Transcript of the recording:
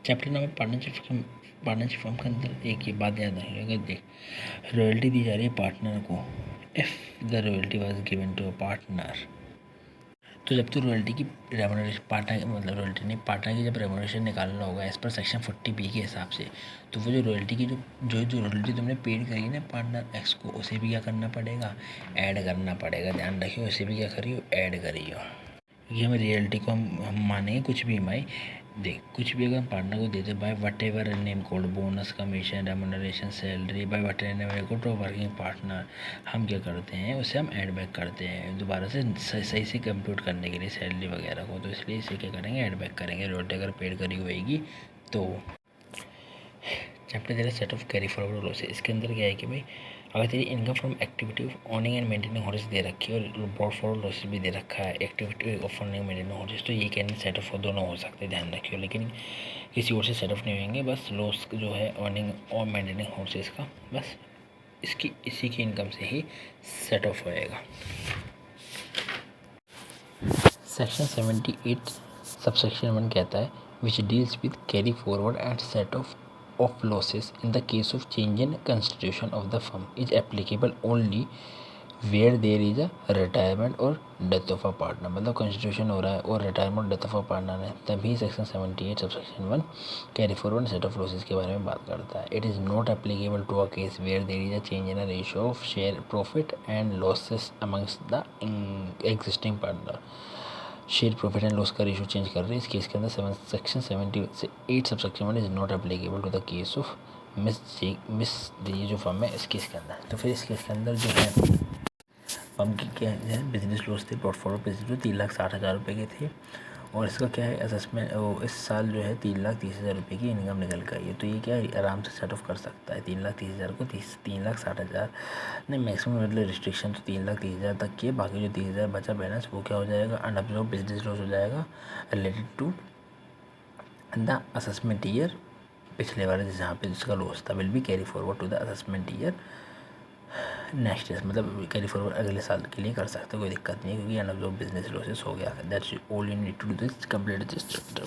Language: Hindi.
चैप्टर नंबर पार्टनरशिप फॉर्म के अंदर एक ही बात याद रखिएगा। देख, रॉयल्टी दी जा रही है पार्टनर को if the royalty was given to a partner. तो जब तो रॉयल्टी की रेमोनरेशन पार्टनर मतलब रॉयल्टी नहीं पार्टनर की जब रेमोनरेशन निकालना होगा एज पर सेक्शन 40B के हिसाब से, तो वो जो रॉयल्टी की जो रॉयल्टी तुमने पेड करी ना पार्टनर एक्स को, उसे भी क्या करना पड़ेगा, ऐड करना पड़ेगा। ध्यान रखियो, उसे भी क्या करियो, ऐड करियो। ये हम रियलिटी को हम मानेंगे कुछ भी हमारी। देख, कुछ भी अगर हम पार्टनर को देते by whatever name called, bonus, commission, remuneration, salary, by whatever called to working partner, हम क्या करते हैं उसे हम ऐड बैक करते हैं दोबारा से सही से कंप्यूट करने के लिए सैलरी वगैरह को। तो इसलिए इसे क्या करेंगे, ऐड बैक करेंगे रॉयल्टी अगर पेड करी होगी तो। चैप्टर तेरा set off carry forward losses, इसके अंदर क्या है कि भाई अगर तेरी income from activity of earning and maintaining horse दे रखी है और ब्रॉड फॉरवर्ड लॉसेस भी दे रखा है, activity of earning maintaining horse, तो ये कहने सेट ऑफ दोनों हो सकते हैं, ध्यान रखियो। लेकिन किसी और से सेट ऑफ नहीं होंगे, बस लॉस जो है अर्निंग और मेंटेनिंग हॉर्सेस का, बस इसी की इनकम से ही सेट ऑफ होएगा। सेक्शन 78 सबसेक्शन 1 कहता है which deals with carry forward and set of losses in the case of change in constitution of the firm is applicable only where there is a retirement or death of a partner। मतलब कॉन्स्टिट्यूशन हो रहा है और रिटायरमेंट और डेथ ऑफ अ पार्टनर है, तभी section 78 subsection 1 carry forward set off losses के बारे में बात करता है। It is not applicable to a case where there is a change in a ratio of share profit and losses amongst the existing partner. Share profit and loss का रेशो चेंज कर रहे हैं इस केस के अंदर section 78 subsection 1 is not applicable to the case of मिस ये जो फर्म है इस केस के अंदर। तो फिर इस केस के अंदर जो है फर्म की क्या है, बिजनेस लॉस थे, पोर्टफोलियो बिजनेस जो 3,60,000 रुपये के थे और इसका क्या है असेसमेंट, इस साल जो है 3,30,000 रुपये की इनकम निकल कर आई है। तो ये क्या है आराम से सेट ऑफ कर सकता है 3,30,000 को 3,60,000 नहीं, मैक्सिमम मतलब रिस्ट्रिक्शन तो 3,30,000 तक की है। बाकी जो 30,000 बचा बैलेंस वो क्या हो जाएगा, अनअब्जॉर्ब बिजनेस लॉस हो जाएगा related to the assessment year पिछले वाले जहाँ पे जिसका लॉस था will be carry forward to the assessment year next year. मतलब कैरी फॉरवर्ड अगले साल के लिए कर सकते हो, कोई दिक्कत नहीं है क्योंकि अनअब्जॉर्ब बिजनेस लॉसेस हो गया। That's all you need to do this complete this chapter.